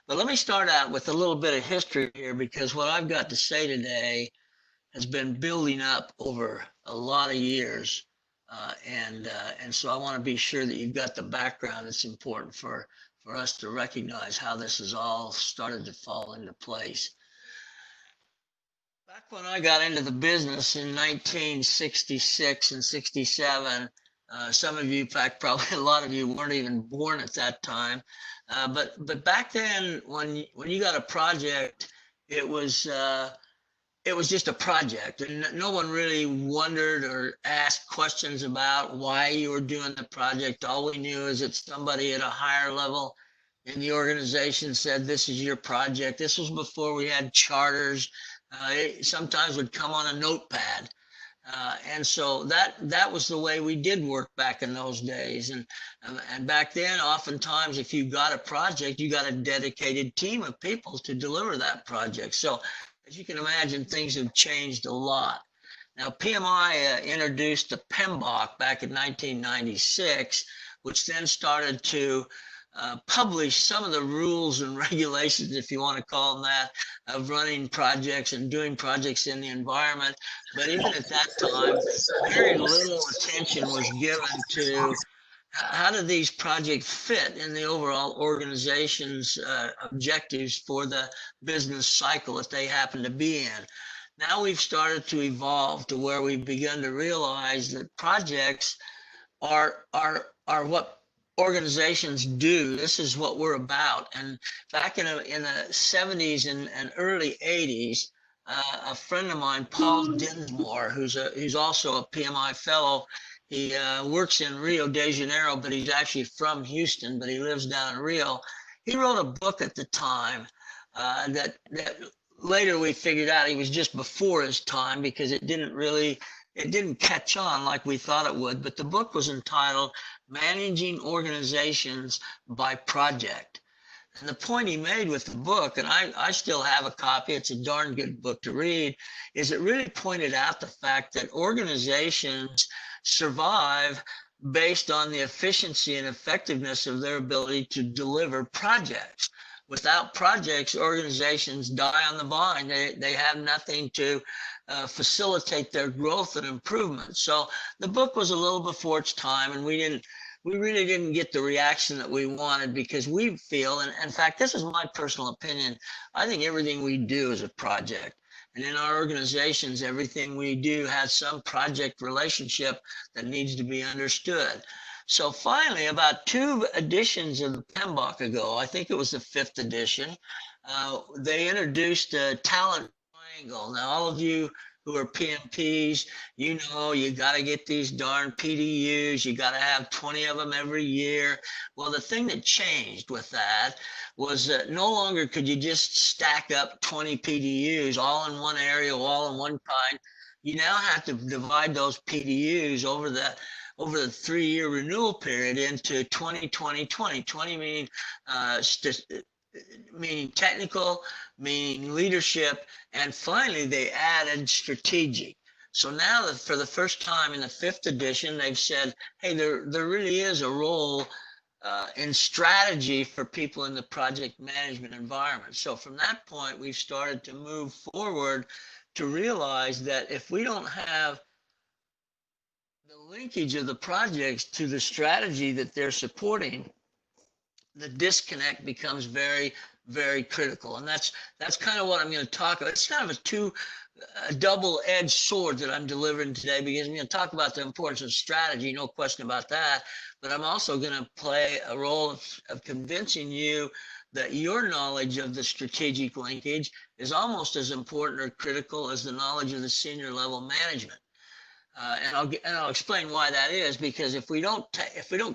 But let me start out with a little bit of history here, because what I've got to say today has been building up over a lot of years. And so I want to be sure that you've got the background. It's important for us to recognize how this has all started to fall into place. Back when I got into the business in 1966 and 67, some of you, in fact, probably a lot of you weren't even born at that time. But back then, when you got a project, it was just a project, and no one really wondered or asked questions about why you were doing the project. All we knew is that somebody at a higher level in the organization said, "This is your project." This was before we had charters. It sometimes would come on a notepad. And so that was the way we did work back in those days. And back then, oftentimes, if you got a project, you got a dedicated team of people to deliver that project. So as you can imagine, things have changed a lot. Now, PMI introduced the PMBOK back in 1996, which then started to publish some of the rules and regulations, if you want to call them that, of running projects and doing projects in the environment. But even at that time, very little attention was given to how do these projects fit in the overall organization's objectives for the business cycle that they happen to be in. Now we've started to evolve to where we've begun to realize that projects are what organizations do. This is what we're about. And back in the 70s and early 80s, a friend of mine, Paul Dinsmore, who's also a PMI fellow, he works in Rio de Janeiro, but he's actually from Houston, but he lives down in Rio. He wrote a book at the time that later we figured out he was just before his time, because it didn't catch on like we thought it would. But the book was entitled Managing Organizations by Project. And the point he made with the book, and I still have a copy, it's a darn good book to read, is it really pointed out the fact that organizations survive based on the efficiency and effectiveness of their ability to deliver projects. Without projects, organizations die on the vine. They have nothing to facilitate their growth and improvement. So the book was a little before its time, and we really didn't get the reaction that we wanted, because we feel, and in fact, this is my personal opinion, I think everything we do is a project. And in our organizations, everything we do has some project relationship that needs to be understood. So finally, about 2 editions of the PMBOK ago, I think it was the 5th edition, they introduced a talent triangle. Now, all of you who are PMPs, you know you got to get these darn PDUs. You got to have 20 of them every year. Well, the thing that changed with that was that no longer could you just stack up 20 PDUs all in one area, all in one kind. You now have to divide those PDUs over the 3-year renewal period into 20, 20, 20. 20 meaning technical, meaning leadership, and finally they added strategic. So now that for the first time in the 5th edition, they've said, hey, there really is a role in strategy for people in the project management environment. So from that point, we've started to move forward to realize that if we don't have the linkage of the projects to the strategy that they're supporting, the disconnect becomes very, very critical. And that's kind of what I'm going to talk about. It's kind of a double-edged sword that I'm delivering today, because I'm going to talk about the importance of strategy, no question about that. But I'm also going to play a role of convincing you that your knowledge of the strategic linkage is almost as important or critical as the knowledge of the senior level management. And I'll explain why that is, because if we don't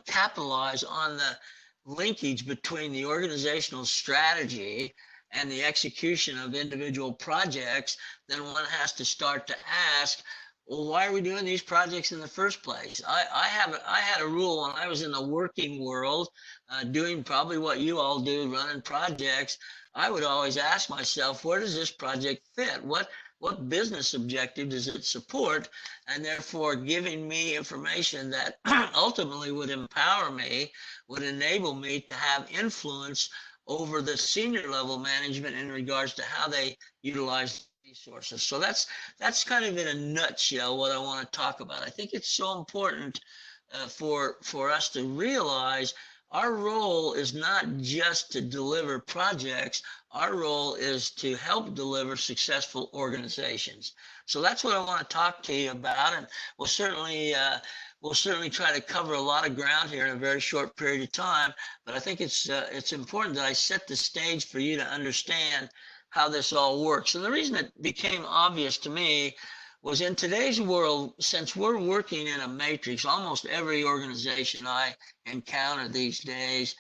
capitalize on the linkage between the organizational strategy and the execution of individual projects, then one has to start to ask, well, why are we doing these projects in the first place? I had a rule when I was in the working world, doing probably what you all do, running projects. I would always ask myself, where does this project fit? What business objective does it support? And therefore giving me information that ultimately would empower me, would enable me to have influence over the senior level management in regards to how they utilize resources. So that's kind of in a nutshell what I want to talk about. I think it's so important for us to realize our role is not just to deliver projects. Our role is to help deliver successful organizations. So that's what I want to talk to you about, and we'll certainly try to cover a lot of ground here in a very short period of time. But I think it's important that I set the stage for you to understand how this all works. And the reason it became obvious to me was in today's world, since we're working in a matrix, almost every organization I encounter these days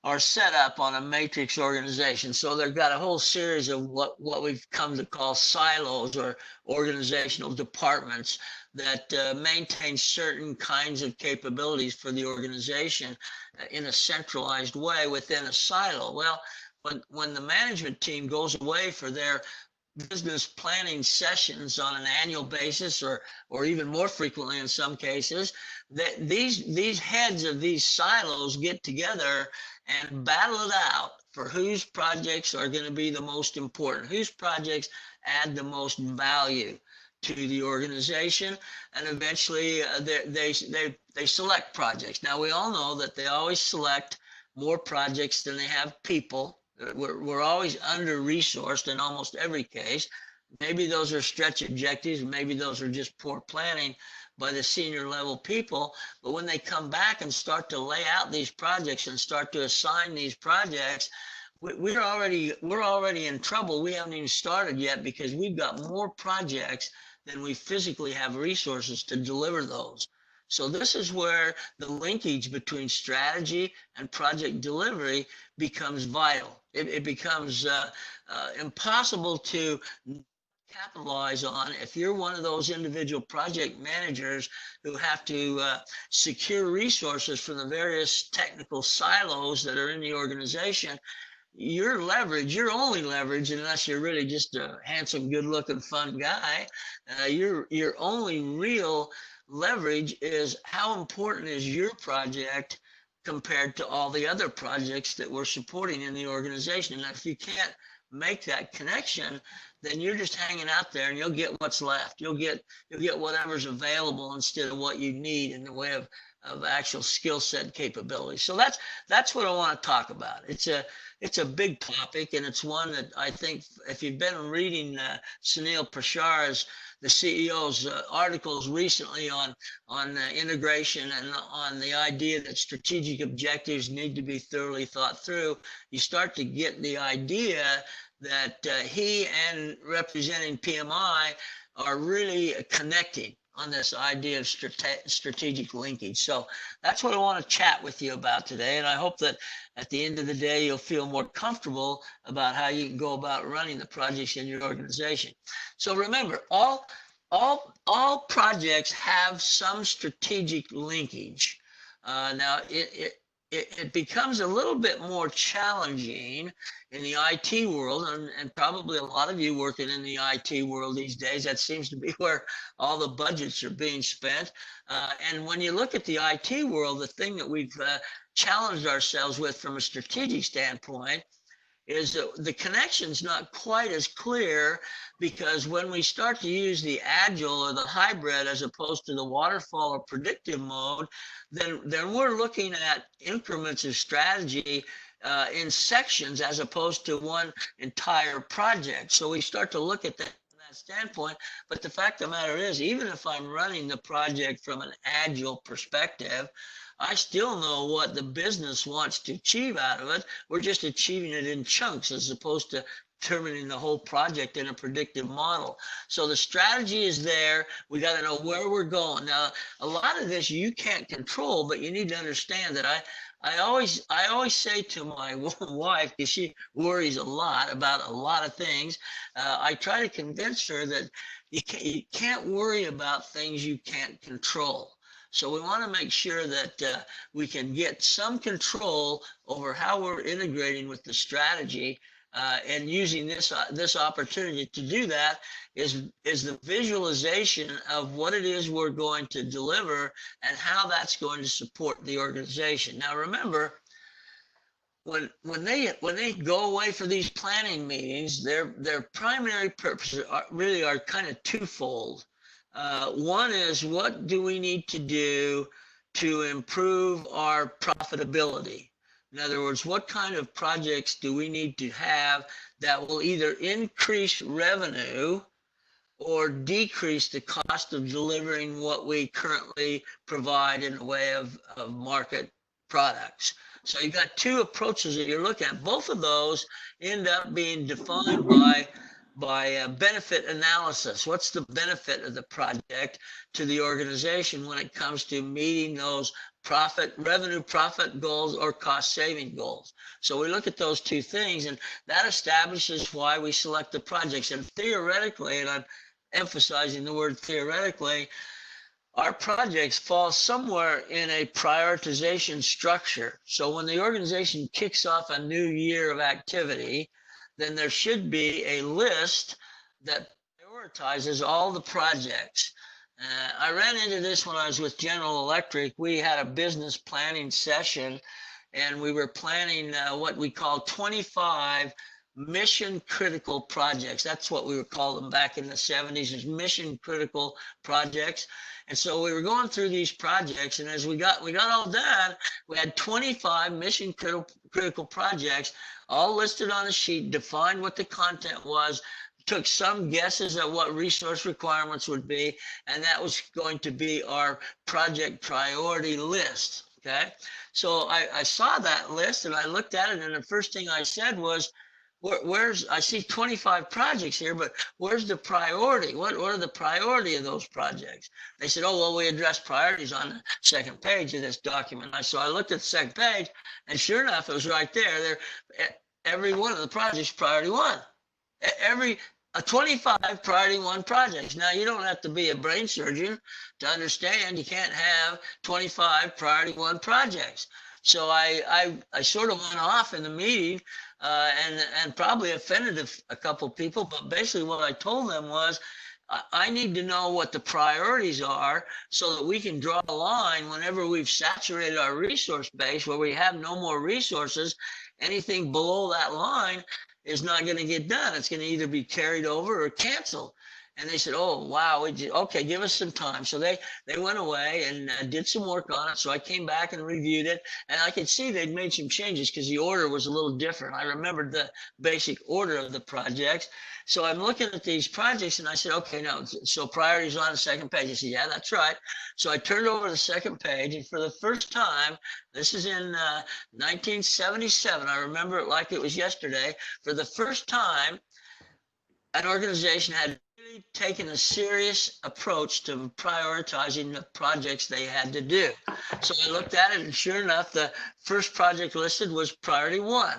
are set up on a matrix organization. So they've got a whole series of what we've come to call silos or organizational departments that maintain certain kinds of capabilities for the organization in a centralized way within a silo. Well, when the management team goes away for their business planning sessions on an annual basis, or even more frequently in some cases, that these heads of these silos get together and battle it out for whose projects are going to be the most important, whose projects add the most value to the organization, and eventually they select projects. Now we all know that they always select more projects than they have people. We're always under-resourced in almost every case. Maybe those are stretch objectives, maybe those are just poor planning by the senior level people. But when they come back and start to lay out these projects and start to assign these projects, we're already in trouble. We haven't even started yet because we've got more projects than we physically have resources to deliver those. So this is where the linkage between strategy and project delivery becomes vital. It becomes impossible to capitalize on if you're one of those individual project managers who have to secure resources from the various technical silos that are in the organization. Your only leverage, unless you're really just a handsome, good-looking, fun guy, your only real leverage is how important is your project compared to all the other projects that we're supporting in the organization. And if you can't make that connection, then you're just hanging out there and you'll get what's left. You'll get whatever's available instead of what you need in the way of actual skill set capability. So that's what I want to talk about. It's a big topic, and it's one that I think if you've been reading Sunil Prashar's, the CEO's articles recently on integration and on the idea that strategic objectives need to be thoroughly thought through, you start to get the idea that he and representing PMI are really connecting on this idea of strategic linkage. So that's what I want to chat with you about today. And I hope that at the end of the day, you'll feel more comfortable about how you can go about running the projects in your organization. So remember, all projects have some strategic linkage. Now, it becomes a little bit more challenging in the IT world, and probably a lot of you working in the IT world these days, that seems to be where all the budgets are being spent. And when you look at the IT world, the thing that we've challenged ourselves with from a strategic standpoint is that the connection's not quite as clear, because when we start to use the agile or the hybrid as opposed to the waterfall or predictive mode, then we're looking at increments of strategy in sections as opposed to one entire project. So we start to look at that from that standpoint. But the fact of the matter is, even if I'm running the project from an agile perspective, I still know what the business wants to achieve out of it. We're just achieving it in chunks as opposed to determining the whole project in a predictive model. So the strategy is there. We got to know where we're going. Now, a lot of this you can't control, but you need to understand that I always say to my wife, because she worries a lot about a lot of things, I try to convince her that you can't worry about things you can't control. So we want to make sure that we can get some control over how we're integrating with the strategy, and using this opportunity to do that is the visualization of what it is we're going to deliver and how that's going to support the organization. Now, remember, when they go away for these planning meetings, their primary purposes are kind of twofold. One is, what do we need to do to improve our profitability? In other words, what kind of projects do we need to have that will either increase revenue or decrease the cost of delivering what we currently provide in the way of market products. So you've got two approaches that you're looking at. Both of those end up being defined by benefit analysis. What's the benefit of the project to the organization when it comes to meeting those revenue profit goals or cost saving goals? So we look at those two things, and that establishes why we select the projects. And theoretically, and I'm emphasizing the word theoretically, our projects fall somewhere in a prioritization structure. So when the organization kicks off a new year of activity, then there should be a list that prioritizes all the projects. I ran into this when I was with General Electric. We had a business planning session, and we were planning what we call 25 mission critical projects. That's what we would call them back in the 70s, is mission critical projects. And so we were going through these projects, and as we got all done, we had 25 mission critical projects, all listed on a sheet, defined what the content was, took some guesses at what resource requirements would be, and that was going to be our project priority list. Okay, so I saw that list and I looked at it, and the first thing I said was, I see 25 projects here, but where's the priority? What are the priority of those projects? They said, oh, well, we address priorities on the second page of this document. So I looked at the second page, and sure enough, it was right there. Every one of the projects, priority one. 25 priority one projects. Now, you don't have to be a brain surgeon to understand you can't have 25 priority one projects. So I sort of went off in the meeting and probably offended a couple people, but basically what I told them was, I need to know what the priorities are so that we can draw a line whenever we've saturated our resource base, where we have no more resources. Anything below that line is not going to get done. It's going to either be carried over or canceled. And they said, oh, wow, okay, give us some time. So they went away and did some work on it. So I came back and reviewed it, and I could see they'd made some changes because the order was a little different. I remembered the basic order of the projects. So I'm looking at these projects, and I said, okay, no, so priorities on the second page. I said, yeah, that's right. So I turned over the second page, and for the first time, this is in 1977, I remember it like it was yesterday, for the first time, an organization had really taken a serious approach to prioritizing the projects they had to do. So I looked at it, and sure enough, the first project listed was priority one.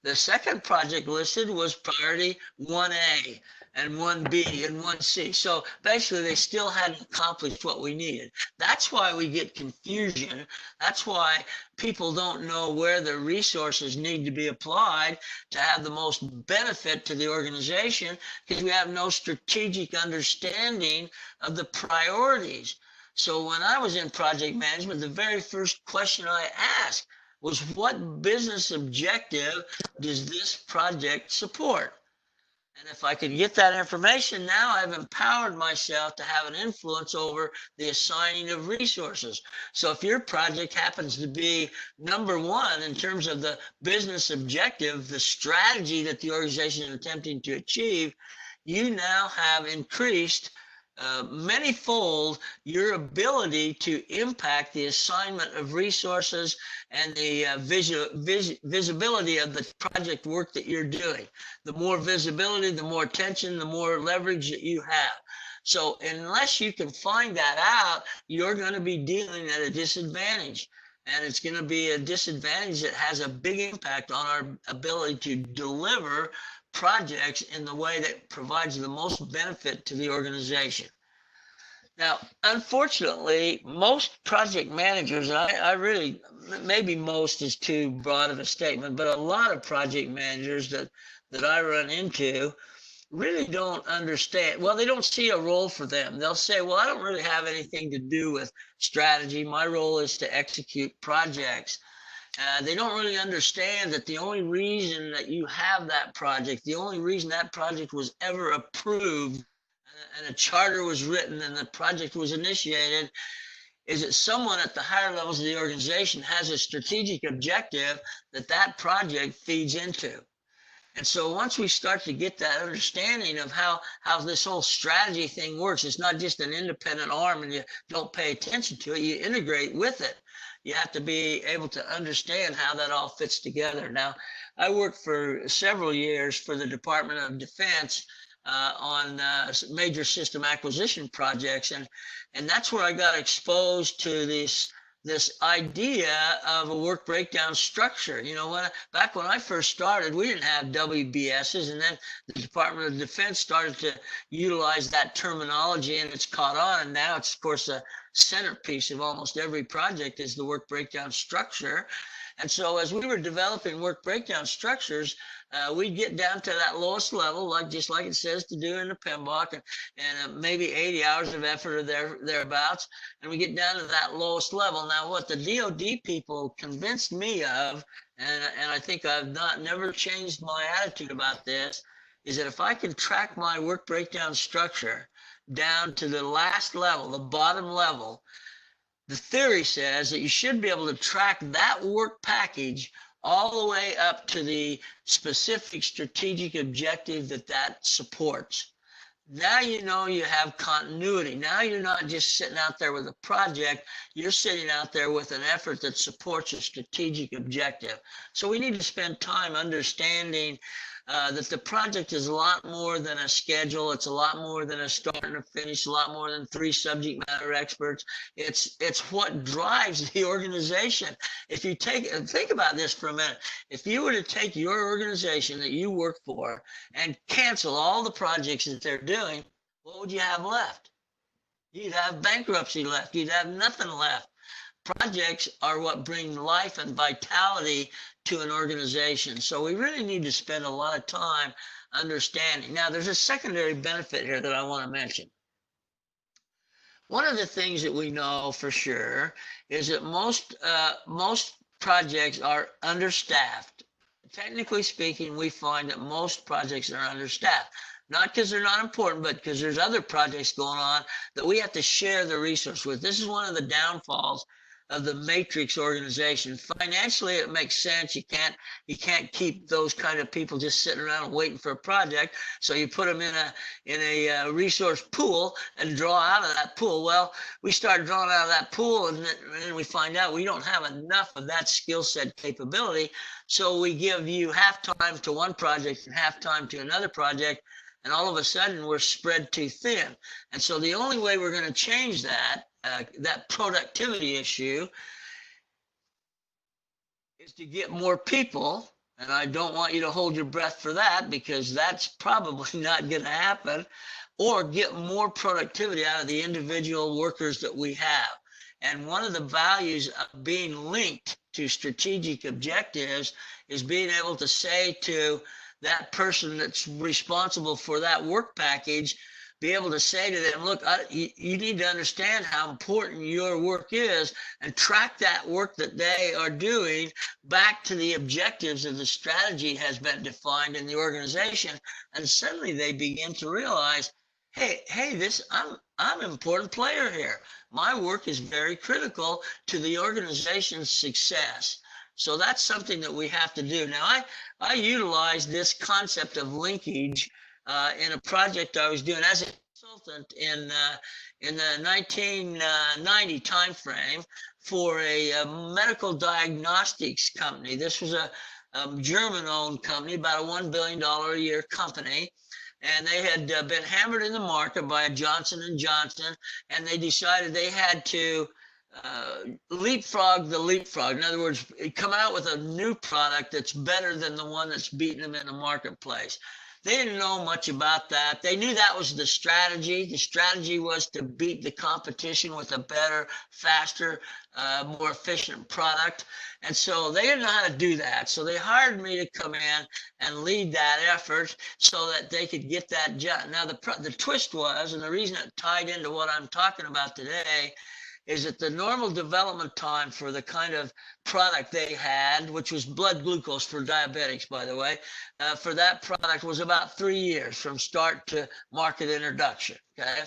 The second project listed was priority 1A and 1B and 1C. So basically, they still hadn't accomplished what we needed. That's why we get confusion. That's why people don't know where the resources need to be applied to have the most benefit to the organization, because we have no strategic understanding of the priorities. So when I was in project management, the very first question I asked was, what business objective does this project support? And if I could get that information, now I've empowered myself to have an influence over the assigning of resources. So if your project happens to be number one in terms of the business objective, the strategy that the organization is attempting to achieve, you now have increased manyfold your ability to impact the assignment of resources and the visibility of the project work that you're doing. The more visibility, the more attention, the more leverage that you have. So unless you can find that out, you're going to be dealing at a disadvantage. And it's going to be a disadvantage that has a big impact on our ability to deliver projects in the way that provides the most benefit to the organization. Now, unfortunately, most project managers, and I really, maybe most is too broad of a statement, but a lot of project managers that I run into really don't understand. Well, they don't see a role for them. They'll say, well, I don't really have anything to do with strategy. My role is to execute projects. They don't really understand that the only reason that you have that project, the only reason that project was ever approved and a charter was written and the project was initiated is that someone at the higher levels of the organization has a strategic objective that that project feeds into. And so once we start to get that understanding of how this whole strategy thing works, it's not just an independent arm and you don't pay attention to it, you integrate with it. You have to be able to understand how that all fits together. Now, I worked for several years for the Department of Defense on major system acquisition projects, and that's where I got exposed to this idea of a work breakdown structure. You know, back when I first started, we didn't have WBSs, and then the Department of Defense started to utilize that terminology, and it's caught on. And now it's, of course, a centerpiece of almost every project is the work breakdown structure. And so as we were developing work breakdown structures, we'd get down to that lowest level, just like it says to do in the PMBOK, and maybe 80 hours of effort or thereabouts. And we get down to that lowest level. Now, what the DoD people convinced me of, and I think I've never changed my attitude about this, is that if I can track my work breakdown structure down to the last level, the bottom level, the theory says that you should be able to track that work package all the way up to the specific strategic objective that supports. Now you know you have continuity. Now you're not just sitting out there with a project, you're sitting out there with an effort that supports a strategic objective. So we need to spend time understanding that the project is a lot more than a schedule. It's a lot more than a start and a finish, a lot more than 3 subject matter experts. It's what drives the organization. If you think about this for a minute, if you were to take your organization that you work for and cancel all the projects that they're doing, what would you have left? You'd have bankruptcy left. You'd have nothing left. Projects are what bring life and vitality to an organization. So we really need to spend a lot of time understanding. Now, there's a secondary benefit here that I want to mention. One of the things that we know for sure is that most projects are understaffed. Technically speaking, we find that most projects are understaffed. Not because they're not important, but because there's other projects going on that we have to share the resource with. This is one of the downfalls of the matrix organization. Financially, it makes sense. You can't keep those kind of people just sitting around and waiting for a project. So you put them in a resource pool and draw out of that pool. Well, we start drawing out of that pool, and then we find out we don't have enough of that skill set capability. So we give you half time to one project and half time to another project, and all of a sudden we're spread too thin. And so the only way we're going to change that productivity issue is to get more people. And I don't want you to hold your breath for that, because that's probably not going to happen, or get more productivity out of the individual workers that we have. And one of the values of being linked to strategic objectives is being able to say to that person that's responsible for that work package, be able to say to them, look, you need to understand how important your work is, and track that work that they are doing back to the objectives of the strategy has been defined in the organization. And suddenly they begin to realize, hey, I'm an important player here. My work is very critical to the organization's success. So that's something that we have to do. Now, I utilized this concept of linkage in a project I was doing as a consultant in the 1990 timeframe for a medical diagnostics company. This was a German-owned company, about a $1 billion a year company. And they had been hammered in the market by Johnson & Johnson, and they decided they had to leapfrog the leapfrog. In other words, come out with a new product that's better than the one that's beating them in the marketplace. They didn't know much about that. They knew that was the strategy. The strategy was to beat the competition with a better, faster, more efficient product. And so they didn't know how to do that. So they hired me to come in and lead that effort so that they could get that job. Now, the twist was, and the reason it tied into what I'm talking about today, is that the normal development time for the kind of product they had, which was blood glucose for diabetics, by the way, for that product was about 3 years from start to market introduction. Okay.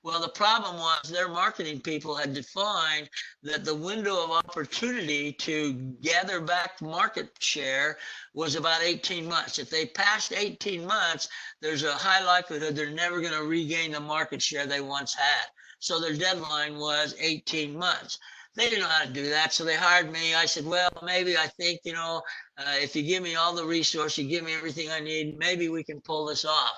Well, the problem was their marketing people had defined that the window of opportunity to gather back market share was about 18 months. If they passed 18 months, there's a high likelihood they're never going to regain the market share they once had. So their deadline was 18 months. They didn't know how to do that, so they hired me. I said, well, maybe I think, if you give me all the resources, you give me everything I need, maybe we can pull this off.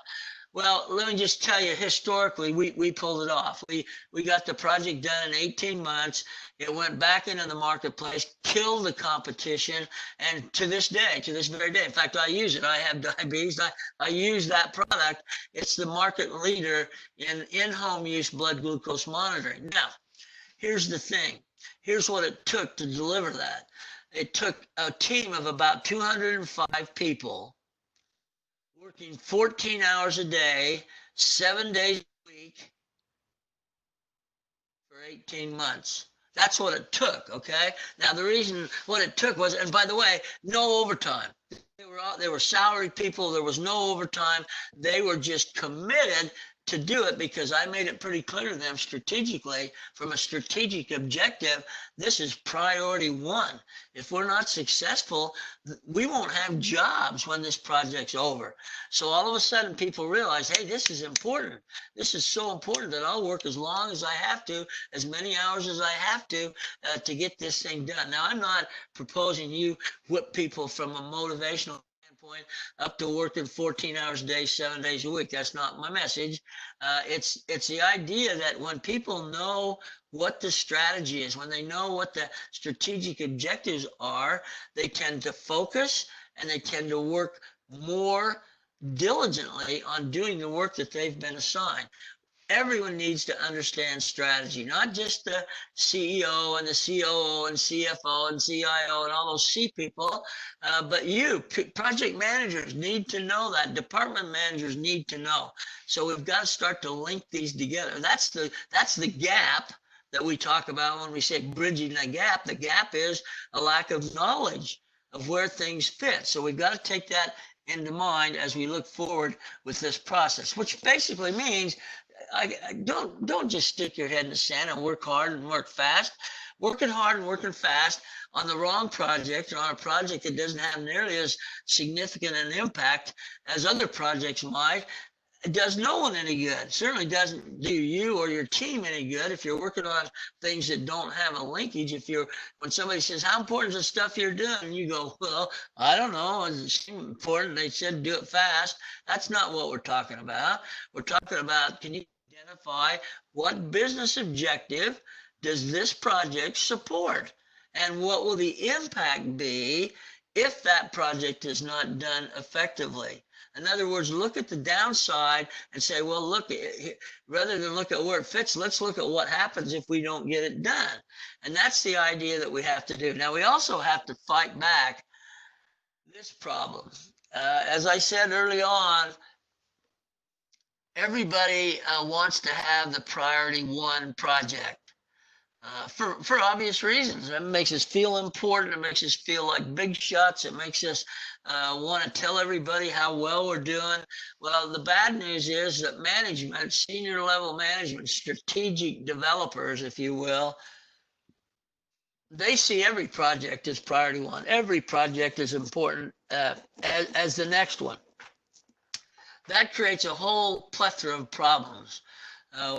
Well, let me just tell you, historically, we pulled it off. We got the project done in 18 months. It went back into the marketplace, killed the competition, and to this day, to this very day, in fact, I use it. I have diabetes. I use that product. It's the market leader in in-home use blood glucose monitoring. Now, here's the thing. Here's what it took to deliver that. It took a team of about 205 people working 14 hours a day, 7 days a week for 18 months. That's what it took, okay? Now, the reason what it took was, and by the way, no overtime. They were salaried people. There was no overtime. They were just committed to do it because I made it pretty clear to them strategically, from a strategic objective, this is priority one. If we're not successful, we won't have jobs when this project's over. So all of a sudden people realize, hey, this is important. This is so important that I'll work as long as I have to, as many hours as I have to get this thing done. Now, I'm not proposing you whip people from a motivational point up to working 14 hours a day, 7 days a week. That's not my message. It's the idea that when people know what the strategy is, when they know what the strategic objectives are, they tend to focus and they tend to work more diligently on doing the work that they've been assigned. Everyone needs to understand strategy, not just the CEO and the COO and CFO and CIO and all those C people, but you, project managers, need to know that. Department managers need to know. So we've got to start to link these together. That's the gap that we talk about when we say bridging the gap. The gap is a lack of knowledge of where things fit. So we've got to take that into mind as we look forward with this process, which basically means don't just stick your head in the sand and work hard and work fast. Working hard and working fast on the wrong project, or on a project that doesn't have nearly as significant an impact as other projects might, it does no one any good. It certainly doesn't do you or your team any good if you're working on things that don't have a linkage. When somebody says, how important is the stuff you're doing? And you go, well, I don't know. It's important. They said do it fast. That's not what we're talking about. We're talking about, can you identify what business objective does this project support? And what will the impact be if that project is not done effectively? In other words, look at the downside and say, well, look, rather than look at where it fits, let's look at what happens if we don't get it done. And that's the idea that we have to do. Now, we also have to fight back this problem. As I said early on, everybody wants to have the priority one project. For obvious reasons. It makes us feel important. It makes us feel like big shots. It makes us want to tell everybody how well we're doing. Well, the bad news is that management, senior level management, strategic developers, if you will, they see every project as priority one. Every project is important as the next one. That creates a whole plethora of problems.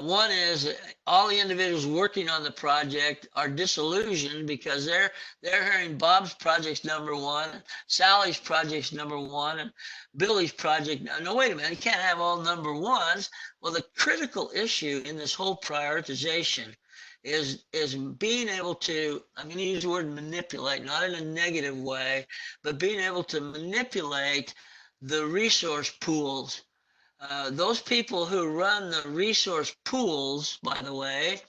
One is all the individuals working on the project are disillusioned because they're hearing Bob's project's number one, Sally's project's number one, and Billy's project. No, wait a minute, you can't have all number ones. Well, the critical issue in this whole prioritization is being able to, I'm going to use the word manipulate, not in a negative way, but being able to manipulate the resource pools. Those people who run the resource pools, by the way,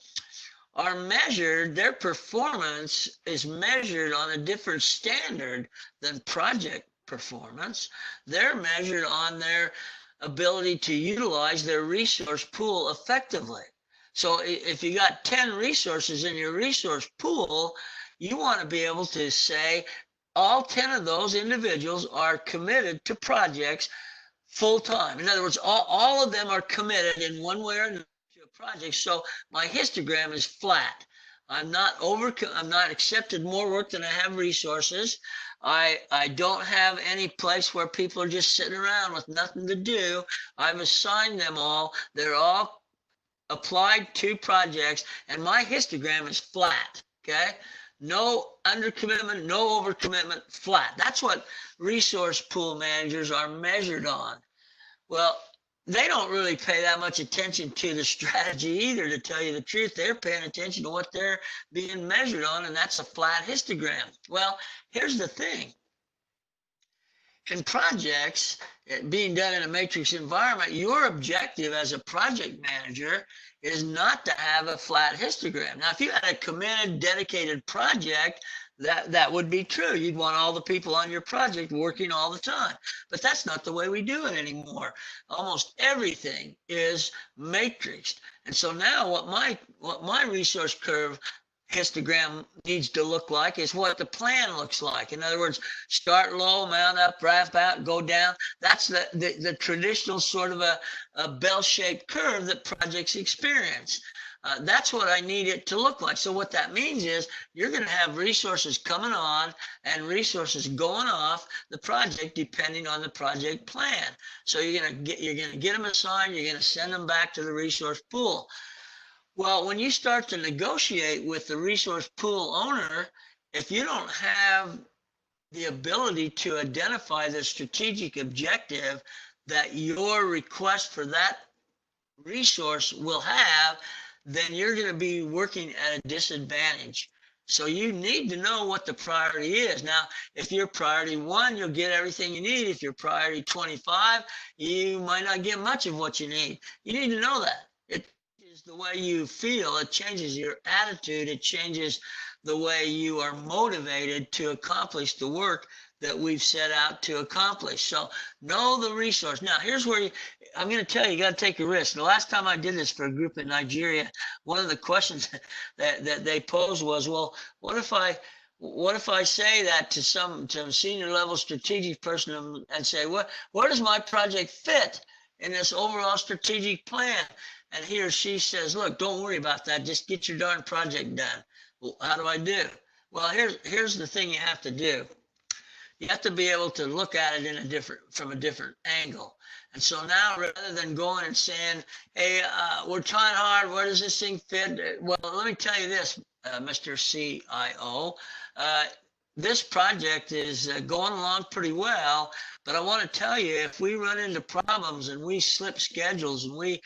are measured, their performance is measured on a different standard than project performance. They're measured on their ability to utilize their resource pool effectively. So if you got 10 resources in your resource pool, you want to be able to say all 10 of those individuals are committed to projects full time. In other words, all of them are committed in one way or another to a project. So my histogram is flat. I'm not accepted more work than I have resources. I don't have any place where people are just sitting around with nothing to do. I've assigned them all. They're all applied to projects, and my histogram is flat. Okay. No undercommitment, no overcommitment, flat. That's what resource pool managers are measured on. Well, they don't really pay that much attention to the strategy either, to tell you the truth. They're paying attention to what they're being measured on, and that's a flat histogram. Well, here's the thing. In projects being done in a matrix environment, your objective as a project manager is not to have a flat histogram. Now, if you had a committed, dedicated project, that would be true. You'd want all the people on your project working all the time. But that's not the way we do it anymore. Almost everything is matrixed. And so now what my resource curve histogram needs to look like is what the plan looks like. In other words, start low, mount up, ramp out, go down. That's the traditional sort of a bell-shaped curve that projects experience. That's what I need it to look like. So what that means is you're going to have resources coming on and resources going off the project depending on the project plan. So you're going to get them assigned, you're going to send them back to the resource pool. Well, when you start to negotiate with the resource pool owner, if you don't have the ability to identify the strategic objective that your request for that resource will have, then you're going to be working at a disadvantage. So you need to know what the priority is. Now, if you're priority 1, you'll get everything you need. If you're priority 25, you might not get much of what you need. You need to know that. It is the way you feel. It changes your attitude. It changes the way you are motivated to accomplish the work that we've set out to accomplish. So know the resource. Now, here's where I'm going to tell you, you got to take a risk. The last time I did this for a group in Nigeria, one of the questions that they posed was, well, what if I say that to some senior level strategic person and say, where does my project fit in this overall strategic plan? And he or she says, look, don't worry about that. Just get your darn project done. Well, how do I do? Well, here's the thing you have to do. You have to be able to look at it from a different angle. And so now, rather than going and saying, hey, we're trying hard, where does this thing fit? Well, let me tell you this, Mr. CIO, this project is going along pretty well, but I want to tell you, if we run into problems and we slip schedules and we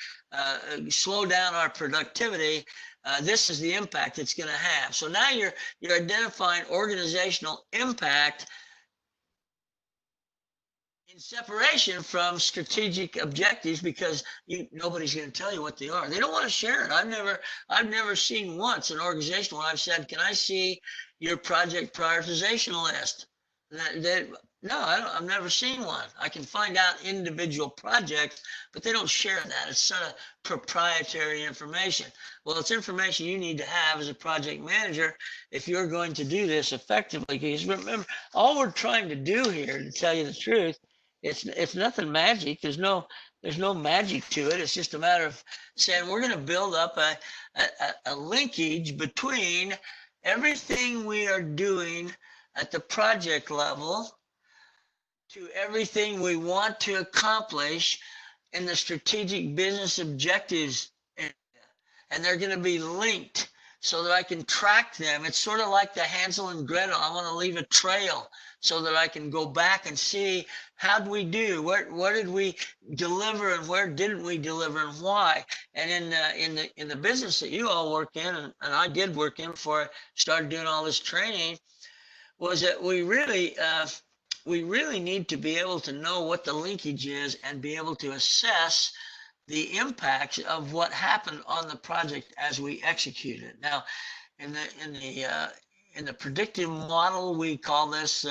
slow down our productivity, this is the impact it's going to have. So now you're identifying organizational impact in separation from strategic objectives, because nobody's going to tell you what they are. They don't want to share it. I've never seen once an organization where I've said, can I see your project prioritization list? No, I've never seen one. I can find out individual projects, but they don't share that. It's sort of proprietary information. Well, it's information you need to have as a project manager if you're going to do this effectively. Because remember, all we're trying to do here, to tell you the truth, it's nothing magic. There's no magic to it. It's just a matter of saying we're going to build up a linkage between everything we are doing at the project level to everything we want to accomplish in the strategic business objectives area. And they're going to be linked so that I can track them. It's sort of like the Hansel and Gretel. I want to leave a trail so that I can go back and see, how did we do? Where did we deliver and where didn't we deliver and why? And in the business that you all work in, and I did work in before I started doing all this training, was that we really need to be able to know what the linkage is and be able to assess the impacts of what happened on the project as we execute it. Now, in the predictive model, we call this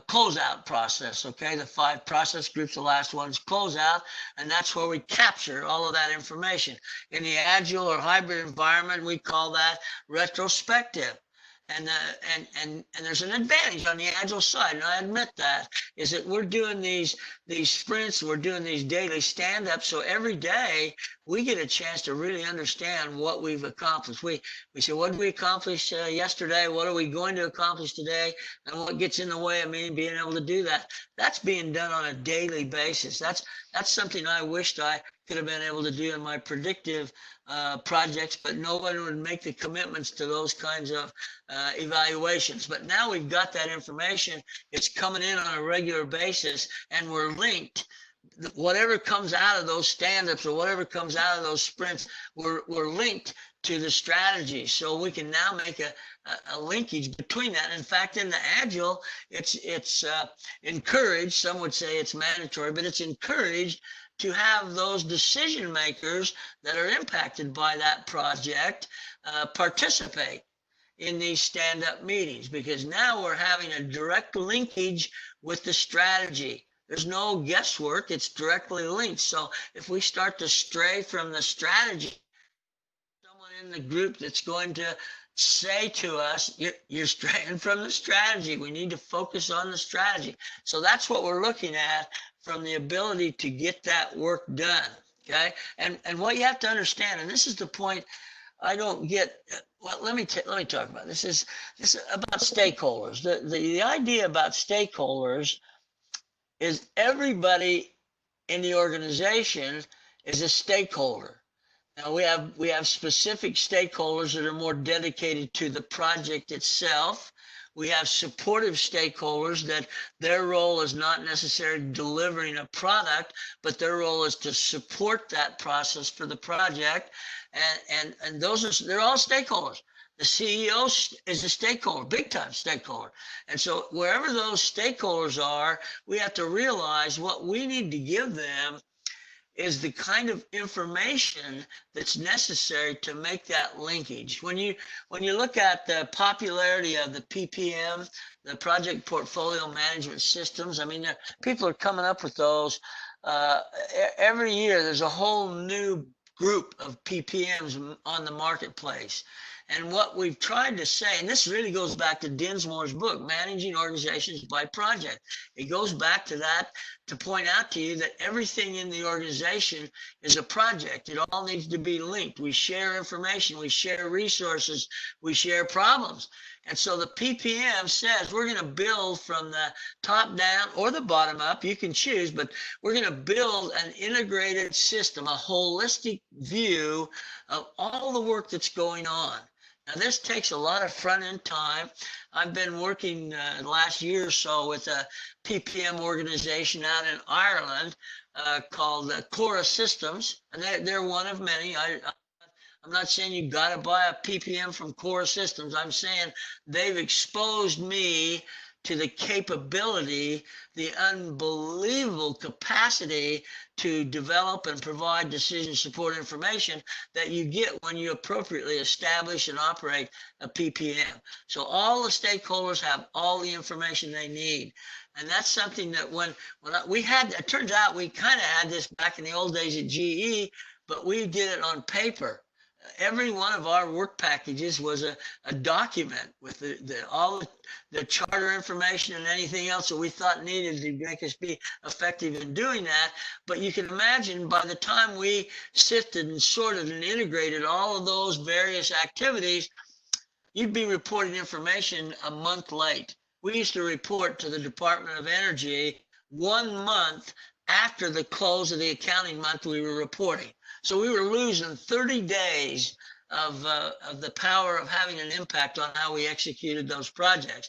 closeout process. Okay, the 5 process groups, the last one's closeout, and that's where we capture all of that information. In the agile or hybrid environment, we call that retrospective. And there's an advantage on the agile side, and I admit that, is that we're doing these sprints, we're doing these daily stand-ups, so every day we get a chance to really understand what we've accomplished. We say, what did we accomplish yesterday? What are we going to accomplish today? And what gets in the way of me being able to do that? That's being done on a daily basis. That's something I wished I could have been able to do in my predictive projects, but no one would make the commitments to those kinds of evaluations. But now we've got that information. It's coming in on a regular basis, and we're linked. Whatever comes out of those stand-ups or whatever comes out of those sprints, we're linked to the strategy. So we can now make a linkage between that. In fact, in the Agile, it's encouraged, some would say it's mandatory, but it's encouraged to have those decision makers that are impacted by that project participate in these stand-up meetings, because now we're having a direct linkage with the strategy. There's no guesswork, it's directly linked. So if we start to stray from the strategy, someone in the group that's going to say to us, you're straying from the strategy. We need to focus on the strategy. So that's what we're looking at from the ability to get that work done. Okay. And what you have to understand, and this is the point I don't get. Well, let me talk about this. This is about stakeholders. The idea about stakeholders is everybody in the organization is a stakeholder. Now we have specific stakeholders that are more dedicated to the project itself. We have supportive stakeholders that their role is not necessarily delivering a product, but their role is to support that process for the project. And they're all stakeholders. The CEO is a stakeholder, big time stakeholder. And so wherever those stakeholders are, we have to realize what we need to give them is the kind of information that's necessary to make that linkage. When you look at the popularity of the PPM, the project portfolio management systems, I mean, people are coming up with those every year. There's a whole new group of PPMs on the marketplace. And what we've tried to say, and this really goes back to Dinsmore's book, Managing Organizations by Project. It goes back to that to point out to you that everything in the organization is a project. It all needs to be linked. We share information, we share resources, we share problems. And so the PPM says we're going to build from the top down or the bottom up, you can choose, but we're going to build an integrated system, a holistic view of all the work that's going on. Now, this takes a lot of front-end time. I've been working the last year or so with a PPM organization out in Ireland called Cora Systems, and they're one of many. I'm not saying you got to buy a PPM from Cora Systems. I'm saying they've exposed me to the capability, the unbelievable capacity to develop and provide decision support information that you get when you appropriately establish and operate a PPM. So all the stakeholders have all the information they need. And that's something that when we had, it turns out we kind of had this back in the old days at GE, but we did it on paper. Every one of our work packages was a document with all the charter information and anything else that we thought needed to make us be effective in doing that. But you can imagine by the time we sifted and sorted and integrated all of those various activities, you'd be reporting information a month late. We used to report to the Department of Energy 1 month after the close of the accounting month we were reporting. So we were losing 30 days of the power of having an impact on how we executed those projects.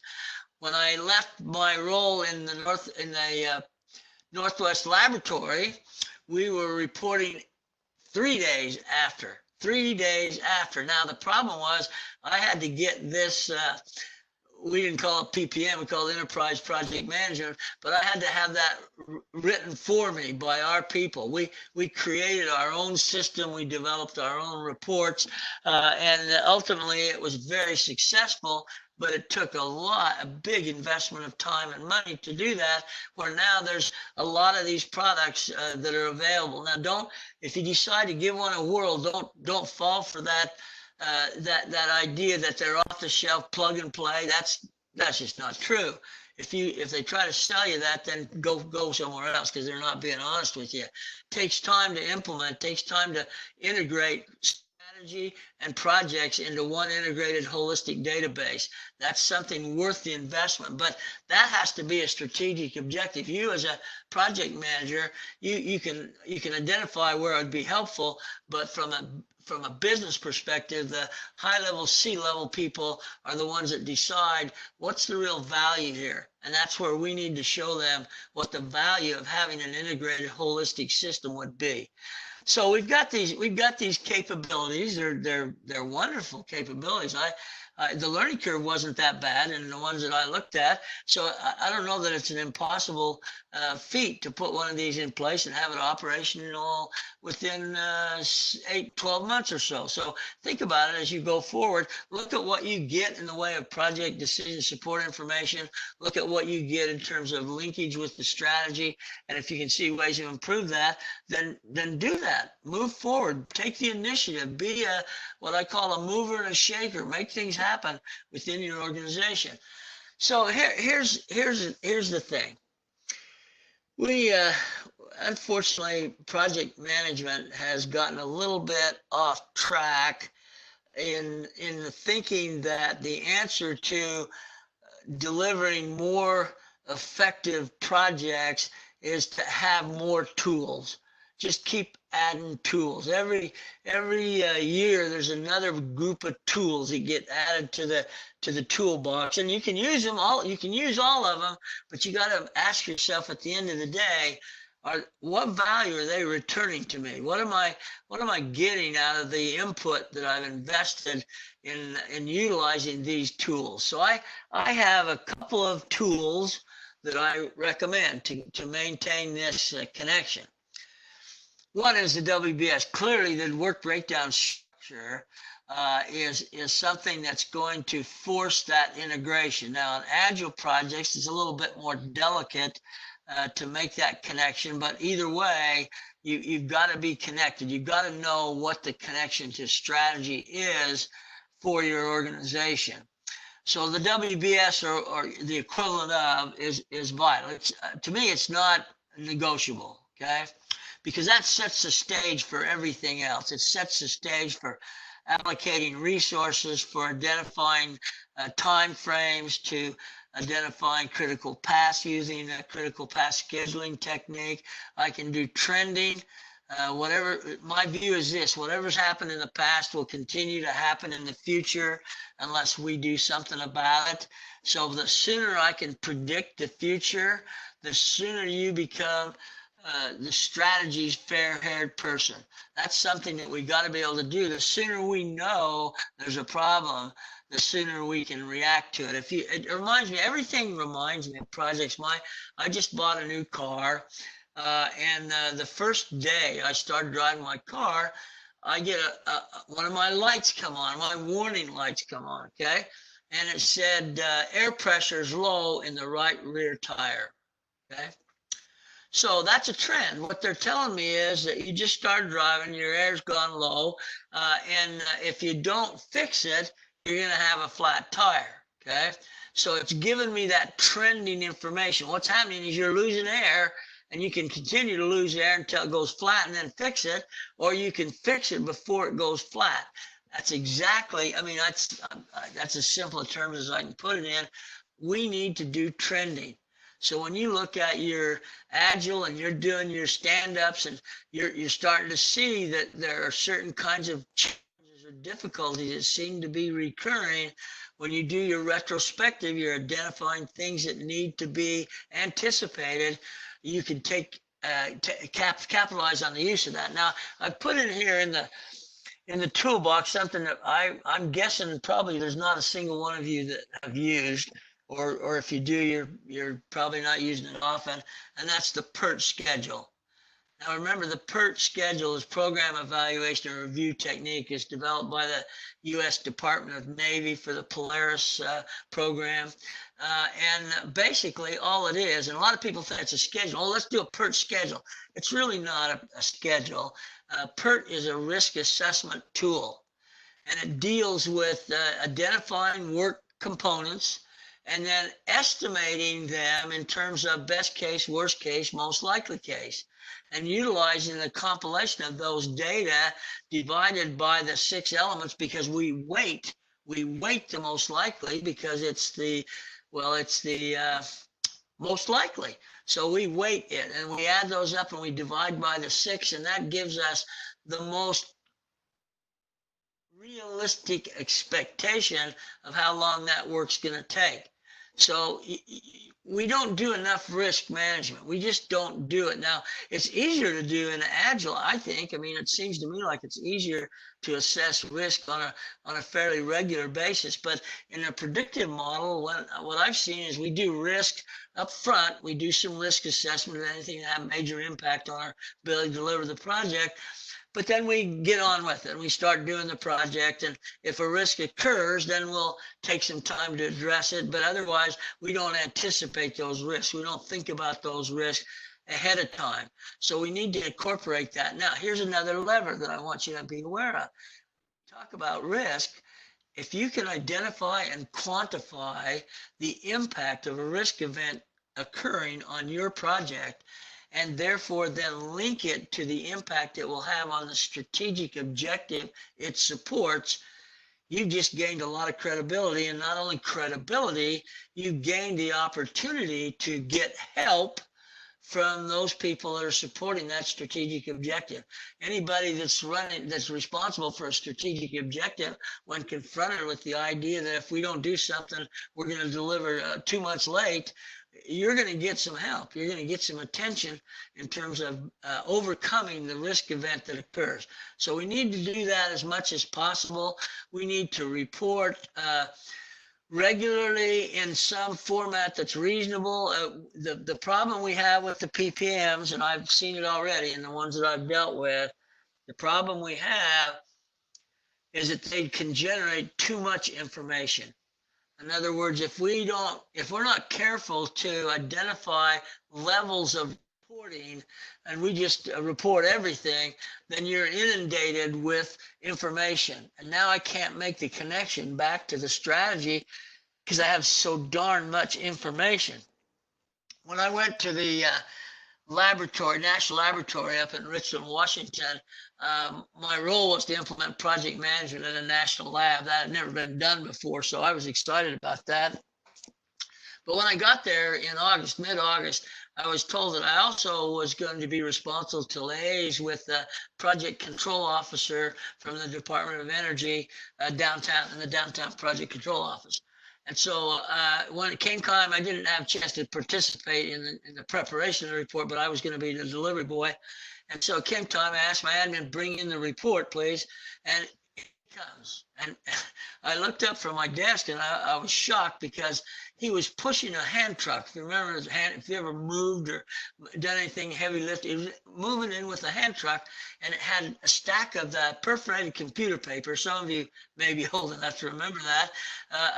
When I left my role in the Northwest Laboratory, we were reporting 3 days after. 3 days after. Now the problem was I had to get this. We didn't call it PPM, we called it Enterprise Project Management, but I had to have that written for me by our people. We created our own system, we developed our own reports, and ultimately it was very successful but it took a big investment of time and money to do that, where now there's a lot of these products that are available. Now, if you decide to give one a whirl, don't fall for that idea that they're off the shelf, plug and play. That's just not true. If they try to sell you that, then go somewhere else, because they're not being honest with you. It takes time to implement, takes time to integrate strategy and projects into one integrated holistic database. That's something worth the investment, but that has to be a strategic objective. You as a project manager, you can identify where it would be helpful, but from a business perspective, the high-level C-level people are the ones that decide what's the real value here. And that's where we need to show them what the value of having an integrated holistic system would be. So we've got these capabilities. They're wonderful capabilities. The learning curve wasn't that bad in the ones that I looked at. So I don't know that it's an impossible feat to put one of these in place and have it operational within 12 months or so. So think about it as you go forward. Look at what you get in the way of project decision support information. Look at what you get in terms of linkage with the strategy. And if you can see ways to improve that, then do that. Move forward. Take the initiative. Be what I call a mover and a shaker. Make things happen within your organization. So here's the thing. We unfortunately, project management has gotten a little bit off track in the thinking that the answer to delivering more effective projects is to have more tools. Just keep adding tools. Every year there's another group of tools that get added to the toolbox, and you can use them all. You can use all of them, but you got to ask yourself at the end of the day, what value are they returning to me? What am I getting out of the input that I've invested in utilizing these tools? So I have a couple of tools that I recommend to maintain this connection. One is the WBS. Clearly, the work breakdown structure is something that's going to force that integration. Now, in agile projects, it's a little bit more delicate to make that connection, but either way, you've got to be connected. You've got to know what the connection to strategy is for your organization. So the WBS or the equivalent of is vital. To me, it's not negotiable, okay? Because that sets the stage for everything else. It sets the stage for allocating resources, for identifying time frames, to identifying critical paths using a critical path scheduling technique. I can do trending. My view is this: whatever's happened in the past will continue to happen in the future unless we do something about it. So the sooner I can predict the future, the sooner you become the strategy's fair-haired person. That's something that we got to be able to do. The sooner we know there's a problem, the sooner we can react to it. It reminds me, everything reminds me of projects. I just bought a new car, and the first day I started driving my car, I get one of my lights come on, my warning lights come on, okay? And it said air pressure is low in the right rear tire, okay? So that's a trend. What they're telling me is that you just started driving, your air's gone low, and if you don't fix it, you're going to have a flat tire, okay? So it's giving me that trending information. What's happening is you're losing air, and you can continue to lose air until it goes flat and then fix it, or you can fix it before it goes flat. That's exactly, I mean, that's as simple a term as I can put it in. We need to do trending. So when you look at your agile and you're doing your stand-ups and you're starting to see that there are certain kinds of challenges or difficulties that seem to be recurring, when you do your retrospective, you're identifying things that need to be anticipated. You can capitalize on the use of that. Now, I put in here in the toolbox something that I'm guessing probably there's not a single one of you that have used. Or if you do, you're probably not using it often, and that's the Purge Schedule. Now remember, the Purge Schedule is Program Evaluation and Review Technique. Is developed by the U.S. Department of Navy for the Polaris program. And basically all it is, and a lot of people think it's a schedule. Oh, let's do a PERT schedule. It's really not a schedule. PERT is a risk assessment tool, and it deals with identifying work components and then estimating them in terms of best case, worst case, most likely case, and utilizing the compilation of those data divided by the 6 elements, because we weight the most likely because it's the most likely. So we weight it and we add those up and we divide by the 6, and that gives us the most realistic expectation of how long that work's going to take. So we don't do enough risk management. We just don't do it. Now, it's easier to do in Agile, I think. I mean, it seems to me like it's easier to assess risk on a fairly regular basis. But in a predictive model, what I've seen is we do risk up front. We do some risk assessment of anything that have major impact on our ability to deliver the project. But then we get on with it. We start doing the project, and if a risk occurs, then we'll take some time to address it. But otherwise, we don't anticipate those risks. We don't think about those risks ahead of time. So we need to incorporate that. Now, here's another lever that I want you to be aware of. Talk about risk. If you can identify and quantify the impact of a risk event occurring on your project, and therefore then link it to the impact it will have on the strategic objective it supports, you've just gained a lot of credibility. And not only credibility, you've gained the opportunity to get help from those people that are supporting that strategic objective. Anybody that's responsible for a strategic objective, when confronted with the idea that if we don't do something, we're going to deliver 2 months late, you're going to get some help. You're going to get some attention in terms of overcoming the risk event that occurs. So we need to do that as much as possible. We need to report regularly in some format that's reasonable. The problem we have with the PPMs, and I've seen it already in the ones that I've dealt with, the problem we have is that they can generate too much information. In other words, if we're not careful to identify levels of reporting and we just report everything, then you're inundated with information. And now I can't make the connection back to the strategy because I have so darn much information. When I went to the national laboratory up in Richland, Washington, my role was to implement project management in a national lab. That had never been done before, so I was excited about that. But when I got there in August, mid-August, I was told that I also was going to be responsible to liaise with the project control officer from the Department of Energy downtown, in the downtown project control office. And so when it came time, I didn't have a chance to participate in the preparation of the report, but I was going to be the delivery boy. And so it came time, I asked my admin, bring in the report, please. And it comes. And I looked up from my desk and I was shocked because he was pushing a hand truck. If you remember his hand, if you ever moved or done anything heavy lifting, he was moving in with a hand truck, and it had a stack of the perforated computer paper. Some of you may be old enough to remember that,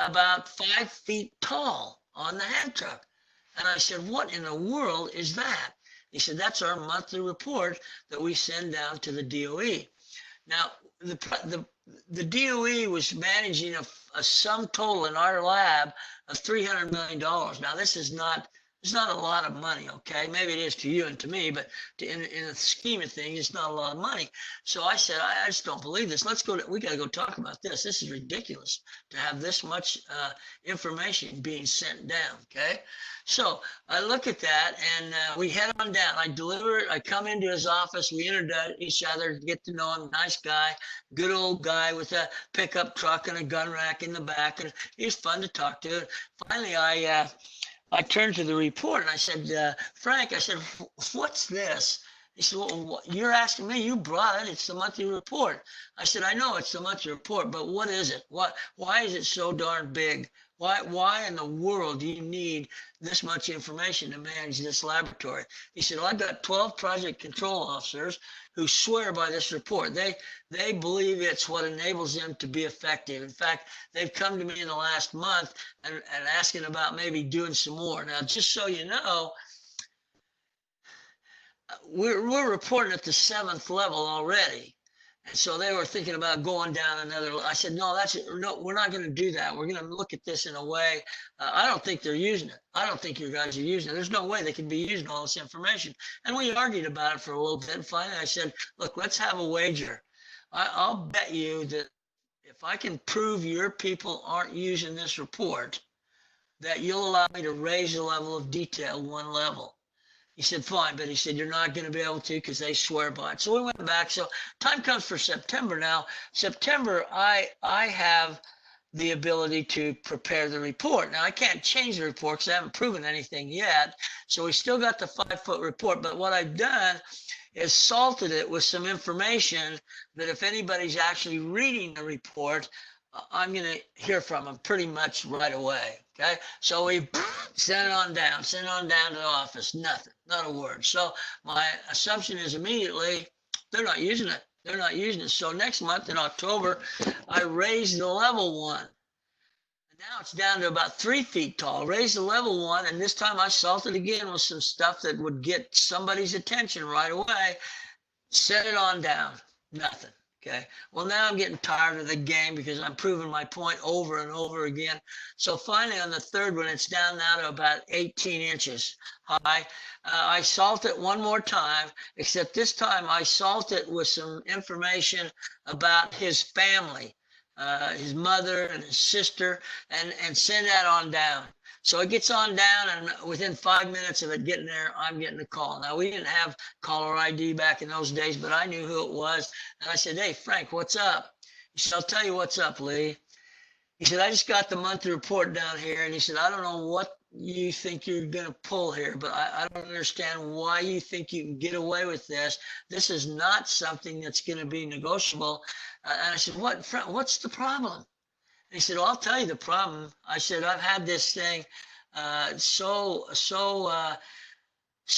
about 5 feet tall on the hand truck. And I said, what in the world is that? He said, that's our monthly report that we send down to the DOE. Now, the DOE was managing a sum total in our lab of $300 million. Now, this is not It's not a lot of money, okay? Maybe it is to you and to me, but in the scheme of things, it's not a lot of money. So I said, I just don't believe this. We got to go talk about this. This is ridiculous to have this much information being sent down, okay? So I look at that, and we head on down. I deliver it. I come into his office. We introduce each other, get to know him. Nice guy, good old guy with a pickup truck and a gun rack in the back, and he's fun to talk to. Finally, I turned to the report and I said, Frank, I said, what's this? He said, well, you're asking me, you brought it. It's the monthly report. I said, I know it's the monthly report, but what is it? Why is it so darn big? Why in the world do you need this much information to manage this laboratory? He said, well, I've got 12 project control officers who swear by this report. They believe it's what enables them to be effective. In fact, they've come to me in the last month and asking about maybe doing some more. Now, just so you know, we're reporting at the 7th level already. And so they were thinking about going down another. I said, no, we're not going to do that. We're going to look at this in a way. I don't think they're using it. I don't think you guys are using it. There's no way they can be using all this information. And we argued about it for a little bit. And finally, I said, look, let's have a wager. I'll bet you that if I can prove your people aren't using this report, that you'll allow me to raise the level of detail one level. He said, fine, but he said, you're not going to be able to because they swear by it. So we went back. So time comes for September now. September, I have the ability to prepare the report. Now, I can't change the report because I haven't proven anything yet. So we still got the 5-foot report. But what I've done is salted it with some information that if anybody's actually reading the report, I'm going to hear from them pretty much right away. Okay, so we sent it on down to the office. Nothing, not a word. So my assumption is immediately they're not using it. They're not using it. So next month in October, I raised the level 1. And now it's down to about 3 feet tall. Raised the level 1, and this time I salted again with some stuff that would get somebody's attention right away. Set it on down. Nothing. Okay, well, now I'm getting tired of the game because I'm proving my point over and over again. So finally, on the 3rd one, it's down now to about 18 inches high. I salt it one more time, except this time I salt it with some information about his family, his mother and his sister, and send that on down. So it gets on down, and within 5 minutes of it getting there, I'm getting a call. Now, we didn't have caller ID back in those days, but I knew who it was. And I said, hey, Frank, what's up? He said, I'll tell you what's up, Lee. He said, I just got the monthly report down here. And he said, I don't know what you think you're going to pull here, but I don't understand why you think you can get away with this. This is not something that's going to be negotiable. And I said, what's the problem? He said, well, I'll tell you the problem. I said, I've had this thing so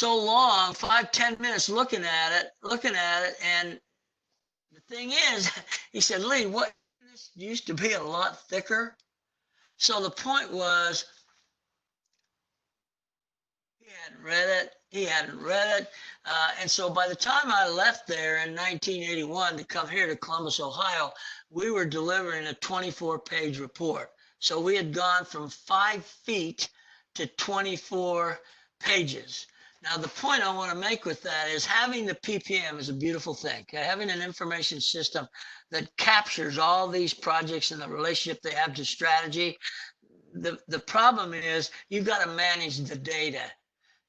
long, 5-10 minutes looking at it. And the thing is, he said, Lee, this used to be a lot thicker. So the point was, he hadn't read it. And so by the time I left there in 1981 to come here to Columbus, Ohio, we were delivering a 24-page report. So we had gone from 5 feet to 24 pages. Now, the point I want to make with that is having the PPM is a beautiful thing. Okay? Having an information system that captures all these projects and the relationship they have to strategy. The problem is you've got to manage the data.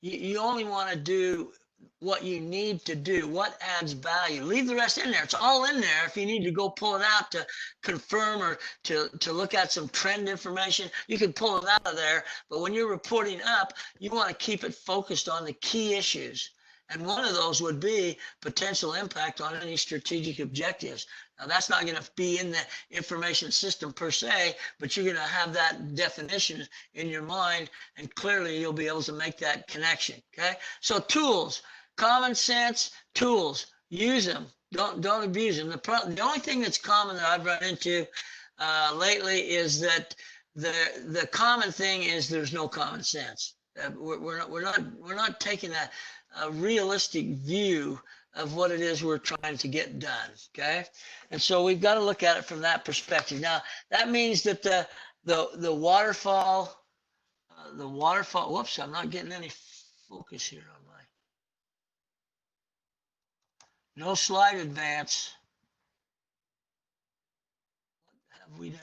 You only want to do what you need to do, what adds value. Leave the rest in there. It's all in there if you need to go pull it out to confirm or to look at some trend information. You can pull it out of there, but when you're reporting up, you want to keep it focused on the key issues. And one of those would be potential impact on any strategic objectives. Now, that's not going to be in the information system per se, but you're going to have that definition in your mind, and clearly you'll be able to make that connection. Okay, so tools, common sense tools, use them. Don't abuse them. The only thing that's common that I've run into lately is that the common thing is there's no common sense. We're not taking a realistic view of what it is we're trying to get done. Okay, and so we've got to look at it from that perspective. Now that means that the waterfall, whoops, I'm not getting any focus here on my, no slide advance. What have we done?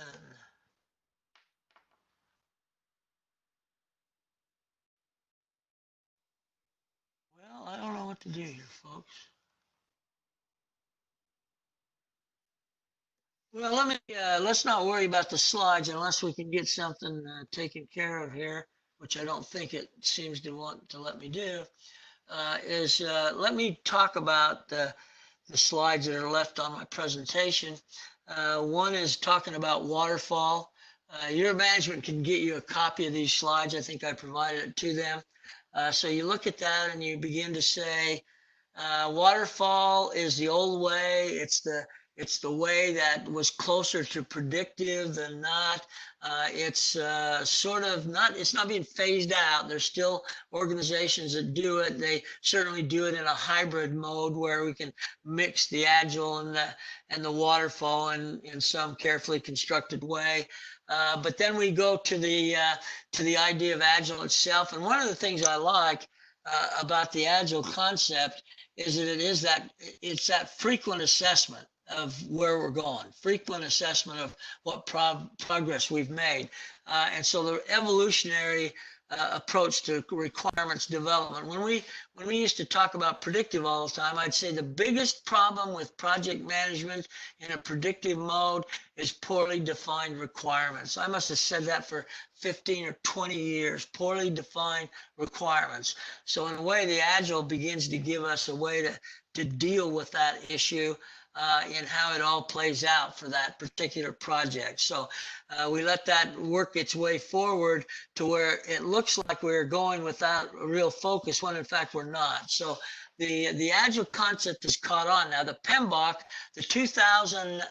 Well, I don't know what to do here, folks. Well, let's not worry about the slides unless we can get something taken care of here, which I don't think it seems to want to let me do. Let me talk about the slides that are left on my presentation. One is talking about waterfall. Your management can get you a copy of these slides. I think I provided it to them. So you look at that and you begin to say, waterfall is the old way. It's the way that was closer to predictive than not. It's sort of not, it's not being phased out. There's still organizations that do it. They certainly do it in a hybrid mode where we can mix the agile and the waterfall in some carefully constructed way. But then we go to the idea of agile itself. And one of the things I like about the agile concept is that it's that frequent assessment of where we're going, frequent assessment of what progress we've made. And so the evolutionary approach to requirements development. When we used to talk about predictive all the time, I'd say the biggest problem with project management in a predictive mode is poorly defined requirements. I must have said that for 15 or 20 years, poorly defined requirements. So in a way, the Agile begins to give us a way to deal with that issue in how it all plays out for that particular project. So we let that work its way forward to where it looks like we're going without a real focus when in fact we're not. So the Agile concept is caught on. Now the PMBOK, the 2000,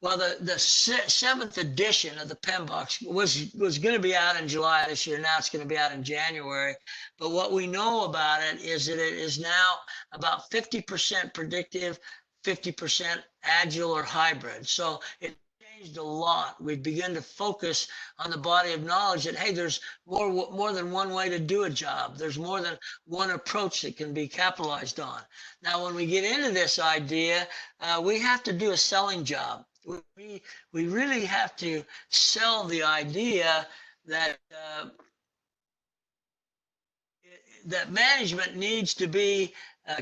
well, the seventh edition of the PMBOK was going to be out in July this year. Now it's going to be out in January. But what we know about it is that it is now about 50% predictive, 50% agile or hybrid. So it changed a lot. We begin to focus on the body of knowledge that, hey, there's more than one way to do a job. There's more than one approach that can be capitalized on. Now, when we get into this idea, we have to do a selling job. We really have to sell the idea that that management needs to be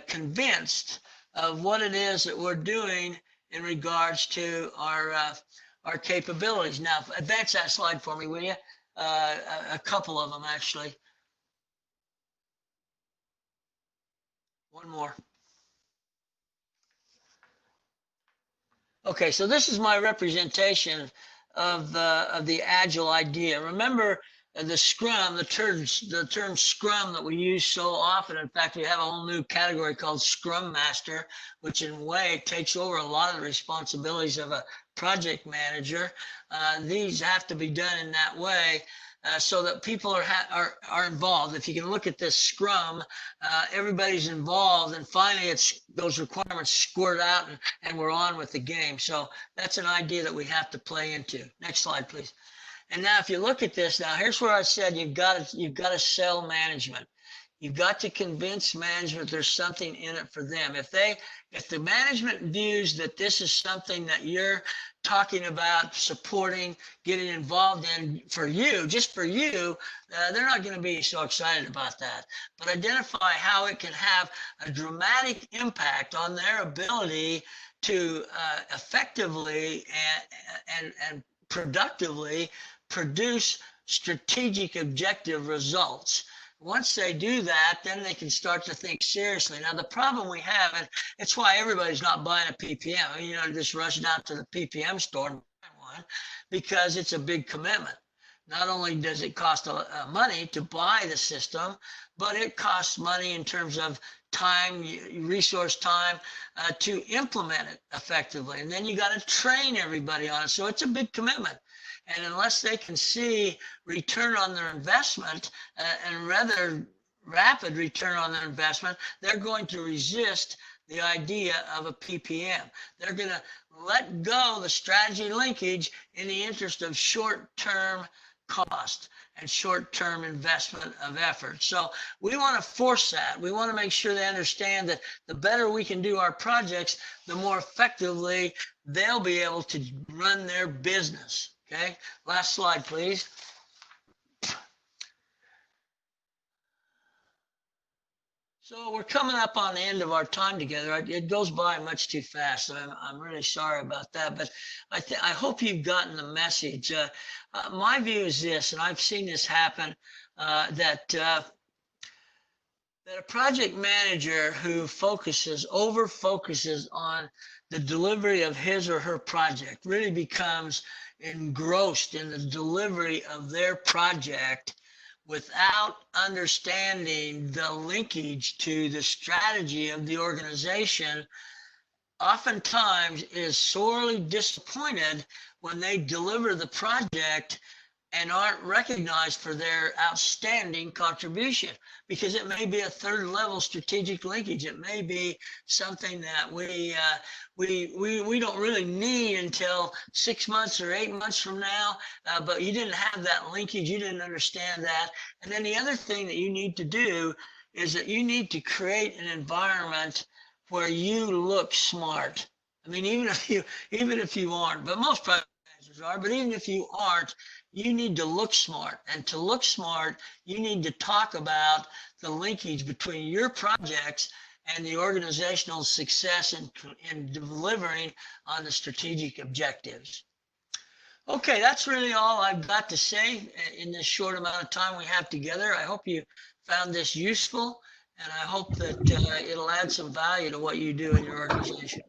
convinced of what it is that we're doing in regards to our capabilities. Now, advance that slide for me, will you? A couple of them, actually. One more. Okay, so this is my representation of the Agile idea. Remember the Scrum, the term Scrum that we use so often. In fact, we have a whole new category called Scrum Master, which in a way takes over a lot of the responsibilities of a project manager. These have to be done in that way so that people are involved. If you can look at this Scrum, everybody's involved, and finally it's those requirements squirt out and we're on with the game. So that's an idea that we have to play into. Next slide, please. And now if you look at this, now here's where I said you've got to sell management. You've got to convince management there's something in it for them. If the management views that this is something that you're talking about, supporting, getting involved in for you, just for you, they're not going to be so excited about that. But identify how it can have a dramatic impact on their ability to effectively and productively produce strategic objective results. Once they do that, then they can start to think seriously. Now, the problem we have, and it's why everybody's not buying a PPM, you know, just rush down to the PPM store and buy one, because it's a big commitment. Not only does it cost money to buy the system, but it costs money in terms of time, resource time to implement it effectively. And then you got to train everybody on it. So it's a big commitment. And unless they can see return on their investment and rather rapid return on their investment, they're going to resist the idea of a PPM. They're going to let go the strategy linkage in the interest of short-term cost and short-term investment of effort. So we want to force that. We want to make sure they understand that the better we can do our projects, the more effectively they'll be able to run their business. Okay, last slide, please. So we're coming up on the end of our time together. It goes by much too fast. So I'm really sorry about that, but I hope you've gotten the message. My view is this, and I've seen this happen, that that a project manager who over focuses on the delivery of his or her project really becomes engrossed in the delivery of their project without understanding the linkage to the strategy of the organization, oftentimes is sorely disappointed when they deliver the project and aren't recognized for their outstanding contribution, because it may be a third level strategic linkage. It may be something that we don't really need until 6 months or 8 months from now, but you didn't have that linkage, you didn't understand that. And then the other thing that you need to do is that you need to create an environment where you look smart. I mean, even if you aren't, but most project managers are, but even if you aren't, you need to look smart. And to look smart, you need to talk about the linkage between your projects and the organizational success in delivering on the strategic objectives. Okay, that's really all I've got to say in this short amount of time we have together. I hope you found this useful, and I hope that it'll add some value to what you do in your organization.